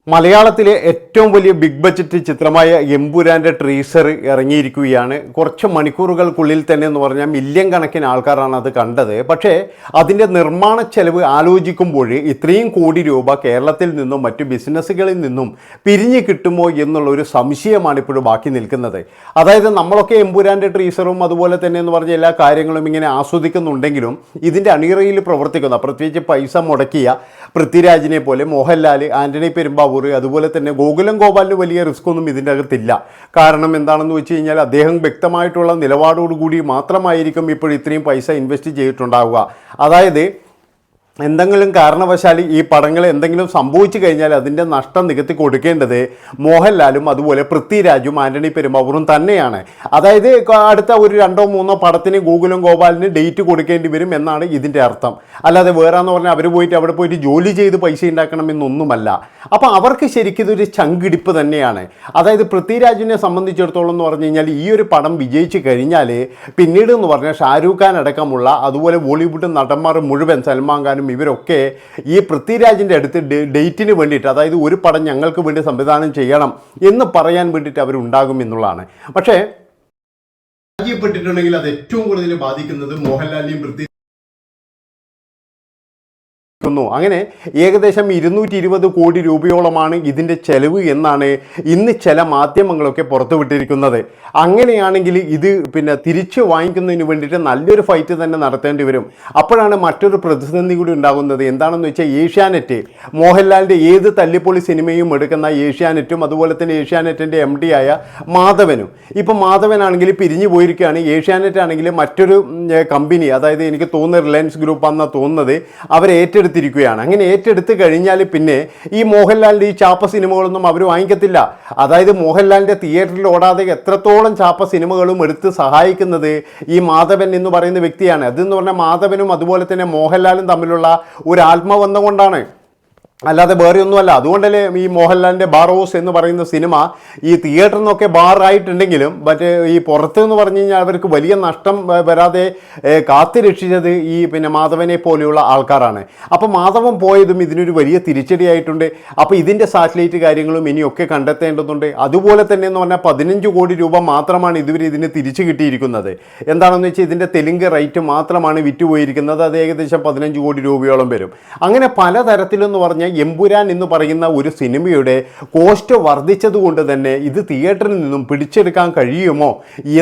മലയാളത്തിലെ ഏറ്റവും വലിയ ബിഗ് ബഡ്ജറ്റ് ചിത്രമായ എമ്പുരാൻ്റെ ട്രീസർ ഇറങ്ങിയിരിക്കുകയാണ്. കുറച്ച് മണിക്കൂറുകൾക്കുള്ളിൽ തന്നെ എന്ന് പറഞ്ഞാൽ മില്യൺ കണക്കിന് ആൾക്കാരാണ് അത് കണ്ടത്. പക്ഷേ അതിൻ്റെ നിർമ്മാണ ചെലവ് ആലോചിക്കുമ്പോൾ ഇത്രയും കോടി രൂപ കേരളത്തിൽ നിന്നും മറ്റു ബിസിനസ്സുകളിൽ നിന്നും പിരിഞ്ഞു കിട്ടുമോ എന്നുള്ളൊരു സംശയമാണ് ഇപ്പോഴും ബാക്കി നിൽക്കുന്നത്. അതായത് നമ്മളൊക്കെ എമ്പുരാൻ്റെ ട്രീസറും അതുപോലെ തന്നെ എന്ന് പറഞ്ഞ എല്ലാ കാര്യങ്ങളും ഇങ്ങനെ ആസ്വദിക്കുന്നുണ്ടെങ്കിലും ഇതിൻ്റെ അണിയറയിൽ പ്രവർത്തിക്കുന്ന, പ്രത്യേകിച്ച് പൈസ മുടക്കിയ പൃഥ്വിരാജിനെ പോലെ മോഹൻലാൽ, ആൻ്റണി പെരുമ്പാവൂർ, അതുപോലെ തന്നെ ഗോകുലം ഗോപാലിന് വലിയ റിസ്ക് ഒന്നും ഇതിൻ്റെ അകത്തില്ല. കാരണം എന്താണെന്ന് വെച്ച് കഴിഞ്ഞാൽ അദ്ദേഹം വ്യക്തമായിട്ടുള്ള നിലപാടോടുകൂടി മാത്രമായിരിക്കും ഇപ്പോൾ ഇത്രയും പൈസ ഇൻവെസ്റ്റ് ചെയ്തിട്ടുണ്ടാവുക. അതായത് എന്തെങ്കിലും കാരണവശാൽ ഈ പടങ്ങൾ എന്തെങ്കിലും സംഭവിച്ചു കഴിഞ്ഞാൽ അതിൻ്റെ നഷ്ടം നികത്തി കൊടുക്കേണ്ടത് മോഹൻലാലും അതുപോലെ പൃഥ്വിരാജും ആൻ്റണി പെരുമ്പാവൂറും തന്നെയാണ്. അതായത് അടുത്ത ഒരു 2-3 പടത്തിന് ഗോകുലം ഗോപാലിന് ഡേറ്റ് കൊടുക്കേണ്ടി വരും എന്നാണ് ഇതിൻ്റെ അർത്ഥം. അല്ലാതെ വേറെന്ന് പറഞ്ഞാൽ അവർ പോയിട്ട് അവിടെ പോയിട്ട് ജോലി ചെയ്ത് പൈസ ഉണ്ടാക്കണമെന്നൊന്നുമല്ല. അപ്പോൾ അവർക്ക് ശരിക്കും ഇതൊരു ചങ്കിടിപ്പ് തന്നെയാണ്. അതായത് പൃഥ്വിരാജിനെ സംബന്ധിച്ചിടത്തോളം എന്ന് പറഞ്ഞു കഴിഞ്ഞാൽ ഈ ഒരു പടം വിജയിച്ച് കഴിഞ്ഞാൽ പിന്നീട് എന്ന് പറഞ്ഞാൽ ഷാരൂഖ് ഖാൻ അടക്കമുള്ള അതുപോലെ ബോളിവുഡ് നടന്മാർ മുഴുവൻ, സൽമാൻ ഖാനും ഇവരൊക്കെ ഈ പൃഥ്വിരാജിൻ്റെ അടുത്ത് ഡേറ്റിന് വേണ്ടിയിട്ട്, അതായത് ഒരു പടം ഞങ്ങൾക്ക് വേണ്ടി സംവിധാനം ചെയ്യണം എന്ന് പറയാൻ വേണ്ടിയിട്ട് അവരുണ്ടാകും എന്നുള്ളതാണ്. പക്ഷേ പരാജയപ്പെട്ടിട്ടുണ്ടെങ്കിൽ അത് ഏറ്റവും കൂടുതൽ ബാധിക്കുന്നത് മോഹൻലാലിനെയും പൃഥ്വി. അങ്ങനെ ഏകദേശം 220 കോടി രൂപയോളമാണ് ഇതിൻ്റെ ചെലവ് എന്നാണ് ഇന്ന് ചില മാധ്യമങ്ങളൊക്കെ പുറത്തുവിട്ടിരിക്കുന്നത്. അങ്ങനെയാണെങ്കിൽ ഇത് തിരിച്ച് വാങ്ങിക്കുന്നതിന് വേണ്ടിയിട്ട് നല്ലൊരു ഫൈറ്റ് തന്നെ നടത്തേണ്ടി വരും. അപ്പോഴാണ് മറ്റൊരു പ്രതിസന്ധി കൂടി ഉണ്ടാകുന്നത്. എന്താണെന്ന് വെച്ചാൽ ഏഷ്യാനെറ്റ്, മോഹൻലാലിൻ്റെ ഏത് തല്ലിപ്പൊളി സിനിമയും എടുക്കുന്ന ഏഷ്യാനെറ്റും അതുപോലെ തന്നെ ഏഷ്യാനെറ്റിൻ്റെ MD ആയ മാധവനും, ഇപ്പം മാധവനാണെങ്കിൽ പിരിഞ്ഞു പോയിരിക്കുകയാണ്. ഏഷ്യാനെറ്റ് ആണെങ്കിൽ മറ്റൊരു കമ്പനി, അതായത് എനിക്ക് തോന്നുന്നത് റിലയൻസ് ഗ്രൂപ്പാണെന്നാണ് തോന്നുന്നത്, അവരെ ഏറ്റെടുത്തിരിക്കുകയാണ്. അങ്ങനെ ഏറ്റെടുത്ത് കഴിഞ്ഞാൽ പിന്നെ ഈ മോഹൻലാലിൻ്റെ ഈ ചാപ്പ സിനിമകളൊന്നും അവർ വാങ്ങിക്കത്തില്ല. അതായത് മോഹൻലാലിൻ്റെ തിയേറ്ററിൽ ഓടാതെ എത്രത്തോളം ചാപ്പ സിനിമകളും എടുത്ത് സഹായിക്കുന്നത് ഈ മാധവൻ എന്ന് പറയുന്ന വ്യക്തിയാണ്. അതെന്ന് പറഞ്ഞാൽ മാധവനും അതുപോലെ തന്നെ മോഹൻലാലും തമ്മിലുള്ള ഒരു ആത്മബന്ധം കൊണ്ടാണ്, അല്ലാതെ വേറെ ഒന്നുമല്ല. അതുകൊണ്ടല്ലേ ഈ മോഹൻലാലിൻ്റെ ബാറോസ് എന്ന് പറയുന്ന സിനിമ ഈ തിയേറ്ററിൽ നിന്നൊക്കെ ബാറായിട്ടുണ്ടെങ്കിലും മറ്റേ ഈ പുറത്ത് എന്ന് പറഞ്ഞു കഴിഞ്ഞാൽ അവർക്ക് വലിയ നഷ്ടം വരാതെ കാത്തു രക്ഷിച്ചത് ഈ മാധവനെ പോലെയുള്ള ആൾക്കാരാണ്. അപ്പോൾ മാധവൻ പോയതും ഇതിനൊരു വലിയ തിരിച്ചടിയായിട്ടുണ്ട്. അപ്പോൾ ഇതിൻ്റെ സാറ്റലൈറ്റ് കാര്യങ്ങളും ഇനിയൊക്കെ കണ്ടെത്തേണ്ടതുണ്ട്. അതുപോലെ തന്നെ എന്ന് പറഞ്ഞാൽ 15 കോടി രൂപ മാത്രമാണ് ഇതുവരെ ഇതിന് തിരിച്ചു കിട്ടിയിരിക്കുന്നത്. എന്താണെന്ന് വെച്ചാൽ ഇതിൻ്റെ തെലുങ്ക് റൈറ്റ് മാത്രമാണ് വിറ്റുപോയിരിക്കുന്നത്. അത് ഏകദേശം 15 കോടി രൂപയോളം വരും. അങ്ങനെ പലതരത്തിലെന്ന് പറഞ്ഞാൽ എമ്പുരാൻ എന്ന് പറയുന്ന ഒരു സിനിമയുടെ കോസ്റ്റ് വർദ്ധിച്ചതുകൊണ്ട് തന്നെ ഇത് തിയേറ്ററിൽ നിന്നും പിടിച്ചെടുക്കാൻ കഴിയുമോ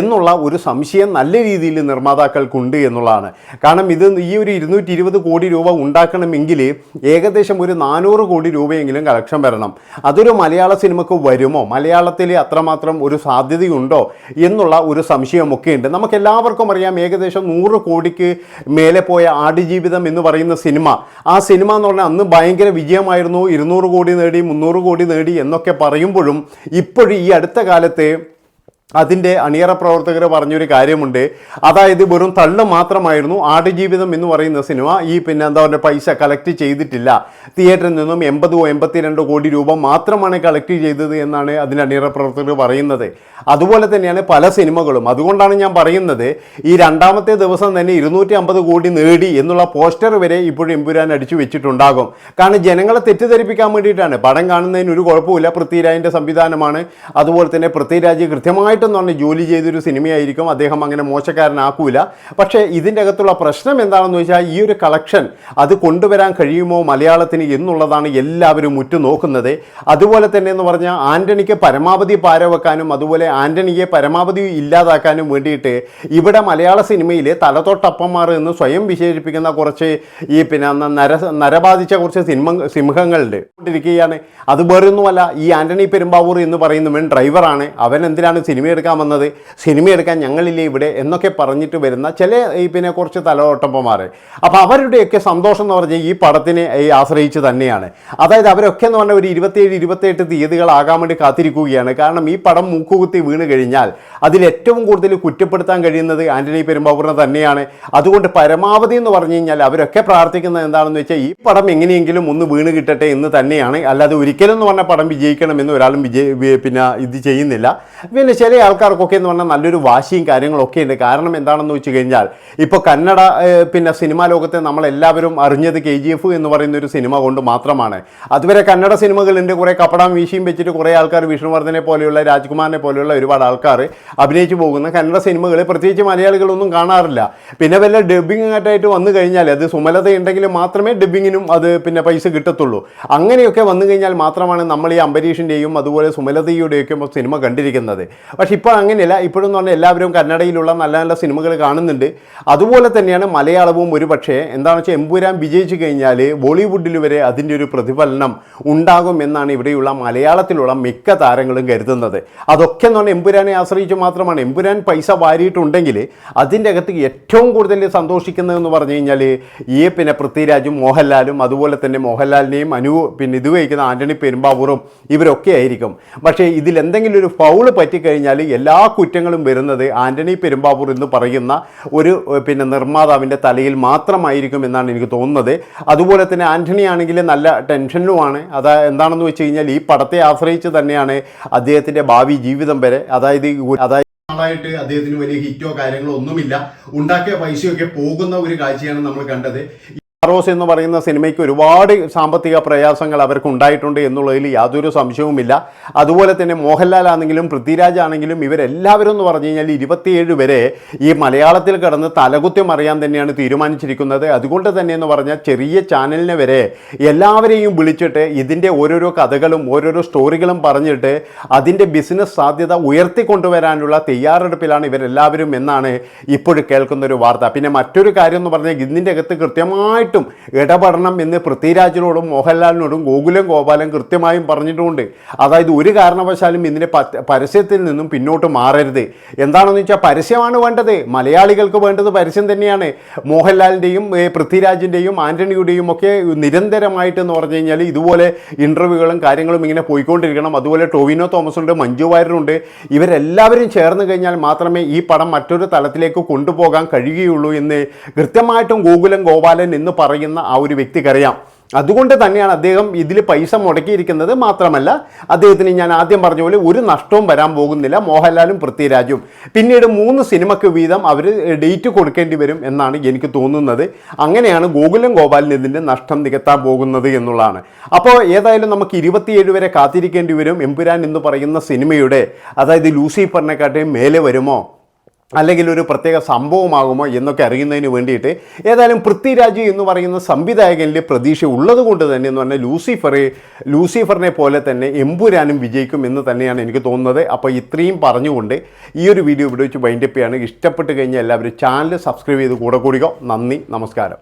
എന്നുള്ള ഒരു സംശയം നല്ല രീതിയിൽ നിർമ്മാതാക്കൾക്കുണ്ട് എന്നുള്ളതാണ്. കാരണം ഇത് ഈ ഒരു 220 കോടി രൂപ ഉണ്ടാക്കണമെങ്കിൽ ഏകദേശം ഒരു 400 കോടി രൂപയെങ്കിലും കളക്ഷൻ വരണം. അതൊരു മലയാള സിനിമയ്ക്ക് വരുമോ, മലയാളത്തിൽ അത്രമാത്രം ഒരു സാധ്യതയുണ്ടോ എന്നുള്ള ഒരു സംശയമൊക്കെ ഉണ്ട്. നമുക്കെല്ലാവർക്കും അറിയാം ഏകദേശം 100 കോടിക്ക് മേലെ പോയ ആടുജീവിതം എന്ന് പറയുന്ന സിനിമ, ആ സിനിമ എന്ന് പറഞ്ഞാൽ അന്ന് ഭയങ്കര വിജയമായിരുന്നു. 200 കോടി നേടി, 300 കോടി നേടി എന്നൊക്കെ പറയുമ്പോഴും ഇപ്പോഴും ഈ അടുത്ത കാലത്ത് അതിൻ്റെ അണിയറ പ്രവർത്തകർ പറഞ്ഞൊരു കാര്യമുണ്ട്. അതായത് വെറും തള്ളു മാത്രമായിരുന്നു ആടുജീവിതം എന്ന് പറയുന്ന സിനിമ. ഈ എന്താ പറയുക, പൈസ കളക്ട് ചെയ്തിട്ടില്ല. തിയേറ്ററിൽ നിന്നും 82 കോടി രൂപ മാത്രമാണ് കളക്ട് ചെയ്തത് എന്നാണ് അതിൻ്റെ അണിയറ പ്രവർത്തകർ പറയുന്നത്. അതുപോലെ തന്നെയാണ് പല സിനിമകളും. അതുകൊണ്ടാണ് ഞാൻ പറയുന്നത് ഈ രണ്ടാമത്തെ ദിവസം തന്നെ 250 കോടി നേടി എന്നുള്ള പോസ്റ്റർ വരെ ഇപ്പോഴും എമ്പുരാൻ അടിച്ചു വെച്ചിട്ടുണ്ടാകും. കാരണം ജനങ്ങളെ തെറ്റിദ്ധരിപ്പിക്കാൻ വേണ്ടിയിട്ടാണ്. പടം കാണുന്നതിന് ഒരു കുഴപ്പമില്ല, പൃഥ്വിരാജിൻ്റെ സംവിധാനമാണ്. അതുപോലെ തന്നെ പൃഥ്വിരാജ് കൃത്യമായി പറഞ്ഞ ജോലി ചെയ്തൊരു സിനിമയായിരിക്കും, അദ്ദേഹം അങ്ങനെ മോശക്കാരനാക്കൂല. പക്ഷേ ഇതിൻ്റെ അകത്തുള്ള പ്രശ്നം എന്താണെന്ന് വെച്ചാൽ ഈ ഒരു കളക്ഷൻ അത് കൊണ്ടുവരാൻ കഴിയുമോ മലയാളത്തിന് എന്നുള്ളതാണ് എല്ലാവരും ഉറ്റുനോക്കുന്നത്. അതുപോലെ തന്നെ എന്ന് പറഞ്ഞാൽ ആൻ്റണിക്ക് പരമാവധി പാരവെക്കാനും അതുപോലെ ആൻ്റണിയെ പരമാവധി ഇല്ലാതാക്കാനും വേണ്ടിയിട്ട് ഇവിടെ മലയാള സിനിമയിലെ തലതൊട്ടപ്പന്മാർ എന്ന് സ്വയം വിശേഷിപ്പിക്കുന്ന കുറച്ച് ഈ നരബാധിച്ച കുറച്ച് സിംഹങ്ങളുണ്ട് കൊണ്ടിരിക്കുകയാണ്. അത് വേറൊന്നുമല്ല, ഈ ആൻ്റണി പെരുമ്പാവൂർ എന്ന് പറയുന്നവൻ ഡ്രൈവറാണ്. അവൻ എന്തിനാണ് സിനിമ എടുക്കാൻ വന്നത്, സിനിമ എടുക്കാൻ ഞങ്ങളില്ലേ ഇവിടെ എന്നൊക്കെ പറഞ്ഞിട്ട് വരുന്ന ചില ഈ കുറച്ച് തലതൊട്ടപ്പന്മാർ. അപ്പോൾ അവരുടെയൊക്കെ സന്തോഷം എന്ന് പറഞ്ഞാൽ ഈ പടത്തിനെ ആശ്രയിച്ച് തന്നെയാണ്. അതായത് അവരൊക്കെ എന്ന് പറഞ്ഞാൽ ഒരു 27-28 തീയതികളാകാൻ വേണ്ടി കാത്തിരിക്കുകയാണ്. കാരണം ഈ പടം മൂക്കുകുത്തി വീണ് കഴിഞ്ഞാൽ അതിൽ ഏറ്റവും കൂടുതൽ കുറ്റപ്പെടുത്താൻ കഴിയുന്നത് ആൻ്റണി പെരുമ്പാവൂരിനെ തന്നെയാണ്. അതുകൊണ്ട് പരമാവധി എന്ന് പറഞ്ഞു കഴിഞ്ഞാൽ അവരൊക്കെ പ്രാർത്ഥിക്കുന്നത് എന്താണെന്ന് വെച്ചാൽ ഈ പടം എങ്ങനെയെങ്കിലും ഒന്ന് വീണ് കിട്ടട്ടെ എന്ന് തന്നെയാണ്. അല്ലാതെ ഒരിക്കലും എന്ന് പറഞ്ഞാൽ പടം വിജയിക്കണമെന്ന് ഒരാളും ഇത് ചെയ്യുന്നില്ല. പിന്നെ ചില ആൾക്കാർക്കൊക്കെ എന്ന് പറഞ്ഞാൽ നല്ലൊരു വാശിയും കാര്യങ്ങളൊക്കെ ഉണ്ട്. കാരണം എന്താണെന്ന് വെച്ച് കഴിഞ്ഞാൽ ഇപ്പോൾ കന്നഡ പിന്നെ സിനിമാ ലോകത്തെ നമ്മളെല്ലാവരും അറിഞ്ഞത് KGF എന്ന് പറയുന്ന ഒരു സിനിമ കൊണ്ട് മാത്രമാണ്. അതുവരെ കന്നഡ സിനിമകളുണ്ട്, കുറേ കപ്പടാം വീശിയും വെച്ചിട്ട് കുറേ ആൾക്കാർ, വിഷ്ണുവർദ്ധനെ പോലെയുള്ള, രാജ്കുമാറിനെ പോലെയുള്ള ഒരുപാട് ആൾക്കാർ അഭിനയിച്ചു പോകുന്ന കന്നഡ സിനിമകൾ പ്രത്യേകിച്ച് മലയാളികളൊന്നും കാണാറില്ല. പിന്നെ വല്ല ഡബ്ബിംഗ് ആയിട്ട് വന്നു കഴിഞ്ഞാൽ അത് സുമലത ഉണ്ടെങ്കിൽ മാത്രമേ ഡബ്ബിങ്ങിനും അത് പിന്നെ പൈസ കിട്ടത്തുള്ളൂ. അങ്ങനെയൊക്കെ വന്നു കഴിഞ്ഞാൽ മാത്രമാണ് നമ്മൾ ഈ അംബരീഷിൻ്റെയും അതുപോലെ സുമലതയുടെയൊക്കെ സിനിമ കണ്ടിരിക്കുന്നത്. പക്ഷെ ഇപ്പോൾ അങ്ങനെയല്ല. ഇപ്പോഴെന്ന് പറഞ്ഞാൽ എല്ലാവരും കന്നഡയിലുള്ള നല്ല നല്ല സിനിമകൾ കാണുന്നുണ്ട്. അതുപോലെ തന്നെയാണ് മലയാളവും. ഒരു പക്ഷേ എന്താണെന്ന് വെച്ചാൽ എമ്പുരാൻ വിജയിച്ചു കഴിഞ്ഞാൽ ബോളിവുഡിൽ വരെ അതിൻ്റെ ഒരു പ്രതിഫലനം ഉണ്ടാകും എന്നാണ് ഇവിടെയുള്ള മലയാളത്തിലുള്ള മിക്ക താരങ്ങളും കരുതുന്നത്. അതൊക്കെ എന്ന് പറഞ്ഞാൽ എമ്പുരാനെ ആശ്രയിച്ച് മാത്രമാണ്. എമ്പുരാൻ പൈസ വാരിയിട്ടുണ്ടെങ്കിൽ അതിൻ്റെ അകത്ത് ഏറ്റവും കൂടുതൽ സന്തോഷിക്കുന്നതെന്ന് പറഞ്ഞു കഴിഞ്ഞാൽ ഈ പിന്നെ പൃഥ്വിരാജും മോഹൻലാലും അതുപോലെ തന്നെ മോഹൻലാലിനെയും പിന്നെ ഇത് വഹിക്കുന്ന ആൻ്റണി പെരുമ്പാവൂറും ഇവരൊക്കെ ആയിരിക്കും. പക്ഷേ ഇതിൽ എന്തെങ്കിലും ഒരു ഫൗള് പറ്റിക്കഴിഞ്ഞാൽ എല്ലാ കുറ്റങ്ങളും വരുന്നത് ആൻ്റണി പെരുമ്പാവൂർ എന്ന് പറയുന്ന ഒരു പിന്നെ നിർമ്മാതാവിൻ്റെ തലയിൽ മാത്രമായിരിക്കും എന്നാണ് എനിക്ക് തോന്നുന്നത്. അതുപോലെ തന്നെ ആൻ്റണി ആണെങ്കിൽ നല്ല ടെൻഷനിലുമാണ്. എന്താണെന്ന് വെച്ച് കഴിഞ്ഞാൽ ഈ പടത്തെ ആശ്രയിച്ച് തന്നെയാണ് അദ്ദേഹത്തിൻ്റെ ഭാവി ജീവിതം വരെ. അതായത് ആളായിട്ട് അദ്ദേഹത്തിന് വലിയ ഹിറ്റോ കാര്യങ്ങളോ ഒന്നുമില്ല. ഉണ്ടാക്കിയ പൈസയൊക്കെ പോകുന്ന ഒരു കാഴ്ചയാണ് നമ്മൾ കണ്ടത്. റോസ് എന്ന് പറയുന്ന സിനിമയ്ക്ക് ഒരുപാട് സാമ്പത്തിക പ്രയാസങ്ങൾ അവർക്ക് ഉണ്ടായിട്ടുണ്ട് എന്നുള്ളതിൽ യാതൊരു സംശയവുമില്ല. അതുപോലെ തന്നെ മോഹൻലാൽ ആണെങ്കിലും പൃഥ്വിരാജ് ആണെങ്കിലും ഇവരെല്ലാവരും എന്ന് പറഞ്ഞു കഴിഞ്ഞാൽ 27 വരെ ഈ മലയാളത്തിൽ കിടന്ന് തലകുത്തി മറിയാൻ തന്നെയാണ് തീരുമാനിച്ചിരിക്കുന്നത്. അതുകൊണ്ട് തന്നെ എന്ന് പറഞ്ഞാൽ ചെറിയ ചാനലിനെ വരെ എല്ലാവരെയും വിളിച്ചിട്ട് ഇതിൻ്റെ ഓരോരോ കഥകളും ഓരോരോ സ്റ്റോറികളും പറഞ്ഞിട്ട് അതിൻ്റെ ബിസിനസ് സാധ്യത ഉയർത്തിക്കൊണ്ടുവരാനുള്ള തയ്യാറെടുപ്പിലാണ് ഇവരെല്ലാവരും എന്നാണ് ഇപ്പോൾ കേൾക്കുന്ന ഒരു വാർത്ത. പിന്നെ മറ്റൊരു കാര്യം എന്ന് പറഞ്ഞാൽ ഇതിൻ്റെ അകത്ത് കൃത്യമായിട്ട് ഇടപെടണം എന്ന് പൃഥ്വിരാജിനോടും മോഹൻലാലിനോടും ഗോകുലം ഗോപാലൻ കൃത്യമായും പറഞ്ഞിട്ടുമുണ്ട്. അതായത് ഒരു കാരണവശാലും ഇതിൻ്റെ പരസ്യത്തിൽ നിന്നും പിന്നോട്ട് മാറരുത്. എന്താണെന്ന് വെച്ചാൽ പരസ്യമാണ് വേണ്ടത്. മലയാളികൾക്ക് വേണ്ടത് പരസ്യം തന്നെയാണ്. മോഹൻലാലിൻ്റെയും പൃഥ്വിരാജിൻ്റെയും ആൻ്റണിയുടെയും ഒക്കെ നിരന്തരമായിട്ട് എന്ന് പറഞ്ഞു കഴിഞ്ഞാൽ ഇതുപോലെ ഇൻ്റർവ്യൂകളും കാര്യങ്ങളും ഇങ്ങനെ പോയിക്കൊണ്ടിരിക്കണം. അതുപോലെ ടോവിനോ തോമസ് ഉണ്ട്, മഞ്ജു വാര്യരുണ്ട്. ഇവരെല്ലാവരും ചേർന്ന് കഴിഞ്ഞാൽ മാത്രമേ ഈ പടം മറ്റൊരു തലത്തിലേക്ക് കൊണ്ടുപോകാൻ കഴിയുകയുള്ളൂ എന്ന് കൃത്യമായിട്ടും ഗോകുലം ഗോപാലൻ എന്ന് പറയുന്ന ആ ഒരു വ്യക്തിക്കറിയാം. അതുകൊണ്ട് തന്നെയാണ് അദ്ദേഹം ഇതിൽ പൈസ മുടക്കിയിരിക്കുന്നത്. മാത്രമല്ല അദ്ദേഹത്തിന് ഞാൻ ആദ്യം പറഞ്ഞ പോലെ ഒരു നഷ്ടവും വരാൻ പോകുന്നില്ല. മോഹൻലാലും പൃഥ്വിരാജും പിന്നീട് 3 സിനിമയ്ക്ക് വീതം അവർ ഡേറ്റ് കൊടുക്കേണ്ടി വരും എന്നാണ് എനിക്ക് തോന്നുന്നത്. അങ്ങനെയാണ് ഗോകുലം ഗോപാലിന് ഇതിൻ്റെ നഷ്ടം നികത്താൻ പോകുന്നത് എന്നുള്ളതാണ്. അപ്പോൾ ഏതായാലും നമുക്ക് 27 വരെ കാത്തിരിക്കേണ്ടി വരും. എമ്പുരാൻ എന്ന് പറയുന്ന സിനിമയുടെ അതായത് ലൂസിഫറിനെക്കാട്ടും മേലെ വരുമോ അല്ലെങ്കിൽ ഒരു പ്രത്യേക സംഭവമാകുമോ എന്നൊക്കെ അറിയുന്നതിന് വേണ്ടിയിട്ട് ഏതായാലും പൃഥ്വിരാജ് എന്ന് പറയുന്ന സംവിധായകനിൽ പ്രതീക്ഷ ഉള്ളത് കൊണ്ട് തന്നെ എന്ന് പറഞ്ഞാൽ ലൂസിഫറിനെ പോലെ തന്നെ എമ്പുരാനും വിജയിക്കും എന്ന് തന്നെയാണ് എനിക്ക് തോന്നുന്നത്. അപ്പോൾ ഇത്രയും പറഞ്ഞുകൊണ്ട് ഈ ഒരു വീഡിയോ ഇവിടെ വെച്ച് വൈൻഡപ്പ് ചെയ്യാണ്. ഇഷ്ടപ്പെട്ട് കഴിഞ്ഞാൽ എല്ലാവരും ചാനൽ സബ്സ്ക്രൈബ് ചെയ്ത് കൂടെ കൂടിക്കോ. നന്ദി, നമസ്കാരം.